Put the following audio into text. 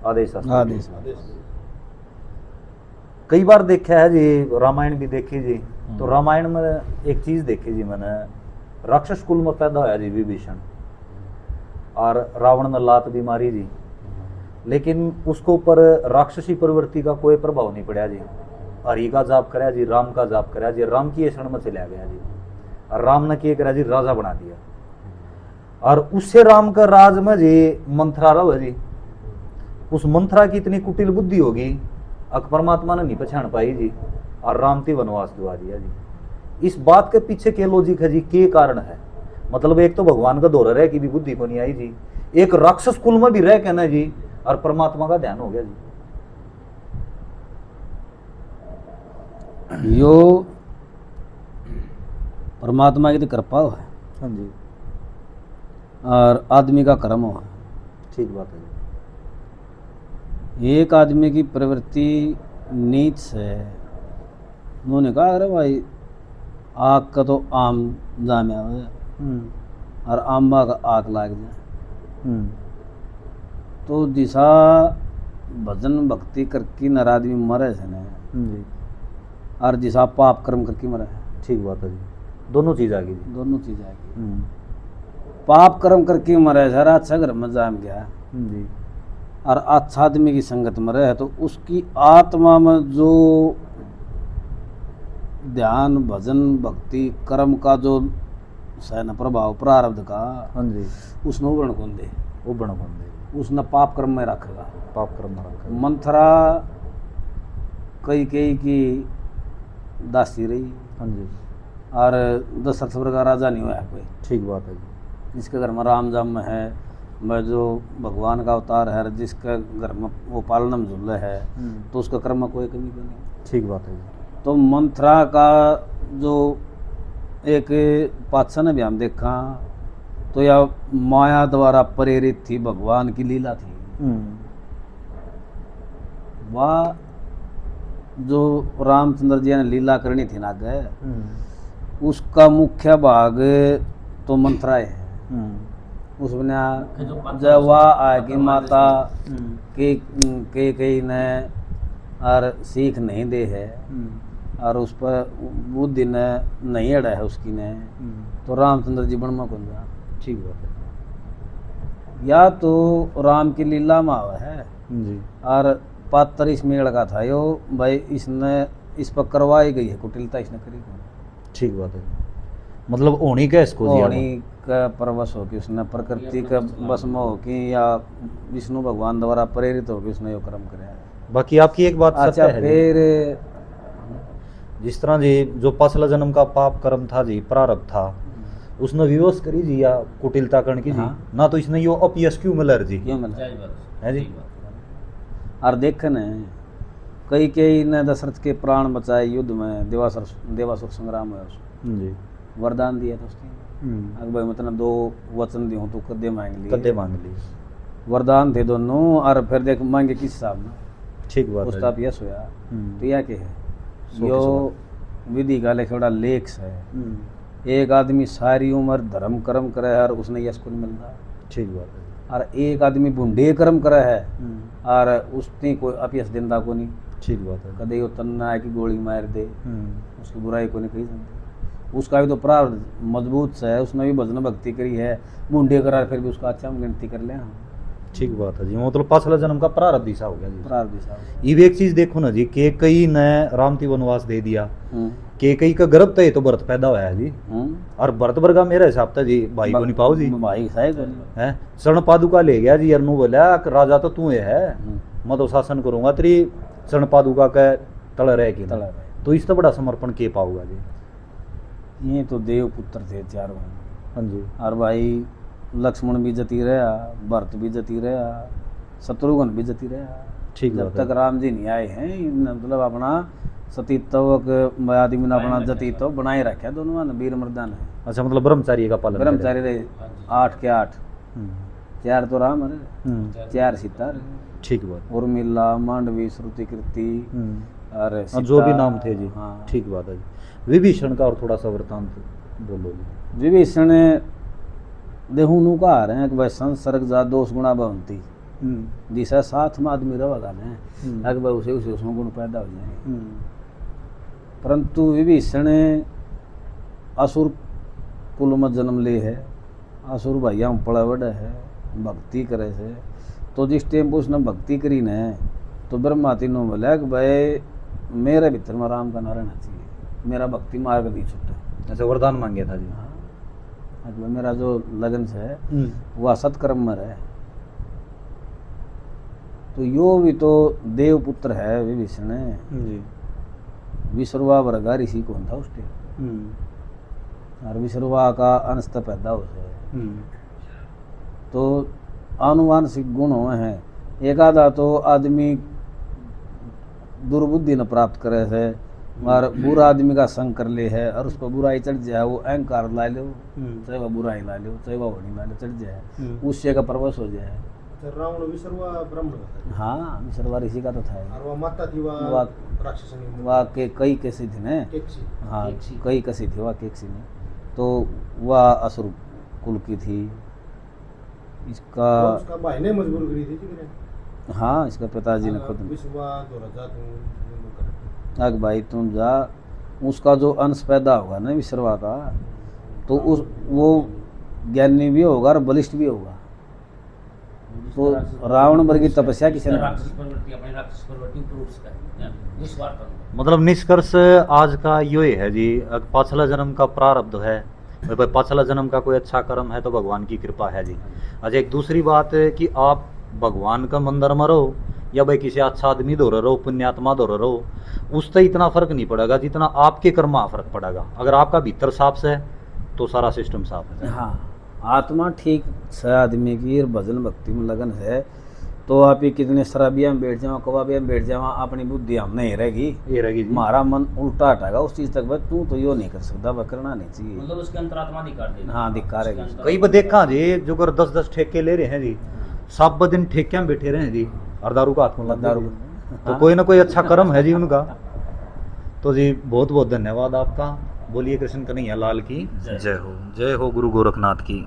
आदेश आदेश। कई बार देखा है जी, रामायण भी देखी जी, तो रामायण में एक चीज देखी जी मैंने, राक्षस कुल में पैदा होया जी विभीषण, और रावण ने लात भी मारी जी, लेकिन उसको ऊपर राक्षसी प्रवृत्ति का कोई प्रभाव नहीं पड़ा जी। हरि का जाप कराया जी, राम का जाप कराया जी, राम की शरण में चला गया जी, और राम ने क्या करा जी, राजा बना दिया। और उससे राम का राज में जी मंथरा रहा जी, उस मंथरा की इतनी कुटिल बुद्धि होगी अक परमात्मा ने नहीं पहचान पाई जी, और राम की वनवास दुआ दिया जी। इस बात के पीछे क्या लॉजिक है जी, के कारण है? मतलब एक तो भगवान का दौरा रह की भी बुद्धि को नहीं आई जी, एक राक्षस कुल में भी रह के ना जी, और परमात्मा का ध्यान हो गया जी। यो परमात्मा की तो कृपा है। हाँ जी, और आदमी का कर्म हो। ठीक बात है जी। एक आदमी की प्रवृत्ति नीच है, उन्होंने कहा अरे भाई आग का तो आम जाम्या हो और आम्बा का आग लाग जाए, तो दिशा भजन भक्ति करके नर आदमी मरे से ने जी, और दिशा पाप कर्म करके मरे। ठीक बात है जी, दोनों चीज आ गई जी। दोनों चीज आएगी। पाप कर्म करके मरे सर, अच्छा घर में जाम गया जी, और अच्छा आदमी की संगत में रहे तो उसकी आत्मा में जो ध्यान भजन भक्ति कर्म का जो सैन प्रभाव प्रारब्ध का, हाँ जी, उसने उबरण कौन दे, वो बड़ा बंदे उसने पाप कर्म में रखेगा। पाप कर्म रखा। मंथरा कई कई की दासी रही हाँ जी, और दशरथ वर्ग का राजा नहीं हुआ कोई। ठीक बात है जी। जिसके घर में राम जाम में है, मैं जो भगवान का अवतार है, जिसके घर में वो पालनम झुल्ले है, तो उसका कर्म में कोई कमी नहीं। ठीक बात है जी। तो मंथरा का जो एक पातशाह ने भी हम देखा तो यह माया द्वारा प्रेरित थी, भगवान की लीला थी। वह जो रामचंद्र जी ने लीला करनी थी ना आगे, उसका मुख्य भाग तो मंथरा है। उसमें जब वह आएगी माता के ने और सीख नहीं दे है और उस पर बुद्धि ने नहीं अड़ा है उसकी ने, तो रामचंद्र जी बन में कौन जा। ठीक बात है या तो राम की लीला में आवा है जी। और पात्र इसमें लगा था यो भाई, इसने इस पर करवाई गई है कुटिलता, इसने करी कौन। ठीक बात है, मतलब होनी का इसको दिया होनी का परवश हो कि उसने प्रकृति का बस में हो कि या विष्णु भगवान द्वारा प्रेरित हो कि उसने यो कर्म कराया है। बाकी आपकी एक बात सत्य अच्छा है जी। फिर जिस तरह जी जो पिछला जन्म का पाप कर्म था जी, प्रारब्ध था, उसने विवश करी जी या कुटिलता करण की जी, हाँ। ना तो इसने यो अपयश क्यों मिलर जी, क्यों मिला है जी। और देखने कई कई ने दशरथ के प्राण बचाए युद्ध में, देवासुर संग्राम में उसको जी, वरदान दिया था उसने। अगर भाई मतलब दो वचन दी हूँ तो कद्दे मांग लिए, कद्दे मांग ली। वरदान थे दोनों, और फिर देख मांगे किस हिसाब में, ठीक बात उसका है यश होया। हम्म। तो यह क्या है, सो यो विधि का लिखा लेख है। एक आदमी सारी उम्र धर्म कर्म करे है और उसने यश को नहीं मिलता, ठीक बात है और एक आदमी बुंडे कर्म करे है और उसने कोई अपयश देंदा को नहीं। ठीक बात है कदे यो तन्ना है कि गोली मार दे, उसकी बुराई को नहीं कही जानते। उसका भी तो प्रारब्ध मजबूत सा है, उसने भी भजन भक्ति करी है, मुंडे करा फिर भी उसका अच्छा हम गिनती कर ले। हाँ ठीक बात है जी, मतलब पिछला जन्म का प्रारब्ध दिशा हो गया जी। प्रारब्ध दिशा। ये एक चीज देखो ना जी, के कई ने राम की वनवास दे दिया, के कई का गर्भ तय तो भरत पैदा हुआ है जी, और भरत वर्गा मेरा हिसाब था जी भाई को नहीं पाओ जी, भाई साहब को नहीं है स्वर्ण पादुका ले गया जी, अरनू बोला कि राजा तो तू है, मैं तो शासन करूंगा तेरी स्वर्ण पादुका के तल रह की, तो इस तो बड़ा समर्पण के पाऊंगा जी। ये तो देव पुत्र थे चारों। हाँ जी, और भाई लक्ष्मण भी जती रहा, भरत भी जती रहा, शत्रुघ्न भी जती रहा। ठीक जब तक राम जी नहीं आए हैं, मतलब अपना सतीत्व आदमी ने अपना जतीत्व बनाए रखा दोनों ने, वीर मर्दान है। अच्छा, मतलब ब्रह्मचारी का पालन ब्रह्मचारी रहे 8 के 8, 4 तो राम है, 4 सीता। ठीक बात, उर्मिला, मांडवी, श्रुति कीर्ति और जो भी नाम थे जी। हाँ ठीक बात है जी। विभीषण का और थोड़ा सा वृतांत बोलो जी। विभीषण देहूनु का आ रहे हैं कि भाई संसर्ग जा दोष गुणा भवंती, दिशा साथ में आदमी रहेगा ना, अगर उसे उसमें गुण पैदा हो जाए। परंतु विभीषण असुर कुल में जन्म ले है, असुर भैया पड़ा बड़ा है, भक्ति करे से, तो जिस टाइम पर उसने भक्ति करी न तो ब्रह्मा तीनों बोला कि भाई मेरे भीतर में राम का नाम रहना चाहिए, मेरा भक्ति मार्ग नहीं छूटा। ऐसे वरदान मांगे था जी। हाँ, मतलब मेरा जो लगन से है वह सत्कर्म में रहे। तो यो भी तो देवपुत्र है विभीषण, जी। विश्रवा वर्गा ऋषि कौन था उस टाइम, और विश्रवा का अंश पैदा हो से। तो आनुवांशिक गुण हैं, एक आधा तो आदमी दुर्बुद्धि न प्राप्त करे से, और बुरा आदमी का संग कर ले है और उस पर बुराई चढ़ जाए, वो अहंकार ला लो, चाहे वह बुराई ला लो, चाहे वह होनी ला लो, चढ़ जाए, उससे का परवश हो जाए। रावण विश्रवा ब्रह्म का था। हाँ, विश्रवा ऋषि का तो था। और वह माता थी, वह राक्षसनी, वह के कई कैसी थी ने, हाँ कई कैसी थी वह केक्सी ने, तो वह असुर कुल की थी। इसका उसका भाई ने मजबूर करी थी कि हाँ, इसका पिताजी ने खुद विश्वा दोरजा अग भाई तुम जा, उसका जो अंश पैदा होगा ना विश्रवा का, तो उस वो ज्ञानी भी होगा और बलिष्ठ भी होगा। तो रावण वर्ग की तपस्या किसी ने, मतलब निष्कर्ष आज का यो ही है जी, पाछला जन्म का प्रारब्ध है, भाई पाछला जन्म का कोई अच्छा कर्म है तो भगवान की कृपा है जी। अच्छा, एक दूसरी बात है कि आप भगवान का मंदिर में रहो या भाई किसी अच्छा आदमी दौड़ रहो, पुण्यात्मा दौड़ रहो, उससे इतना फर्क नहीं पड़ेगा जितना आपके कर्म में फर्क पड़ेगा। अगर आपका भीतर साफ है तो सारा सिस्टम साफ है। हाँ, आत्मा ठीक है आदमी की, भजन भक्ति में लगन है, तो आप ही कितने शराबिया में बैठ जाओ, कबाबिया में बैठ जाओ, अपनी बुद्धि हम नहीं रहेगी, ये रहेगी जी। हमारा मन उल्टा हटाएगा उस चीज तक, भाई तू तो यो नहीं कर सकता, वह करना नहीं चाहिए, मतलब उसके अंतरात्मा धिक्कार देना। हाँ धिक्कार है। कई बार देखा जी, जो कर 10-10 ठेके ले रहे हैं जी, सब दिन ठेके में बैठे रहे हैं जी, और दारू का हाथ में लग दारू, तो कोई ना कोई अच्छा कर्म है जी उनका। तो जी बहुत बहुत धन्यवाद आपका। बोलिए कृष्ण कन्हैया लाल की जय हो। जय हो गुरु गोरखनाथ की।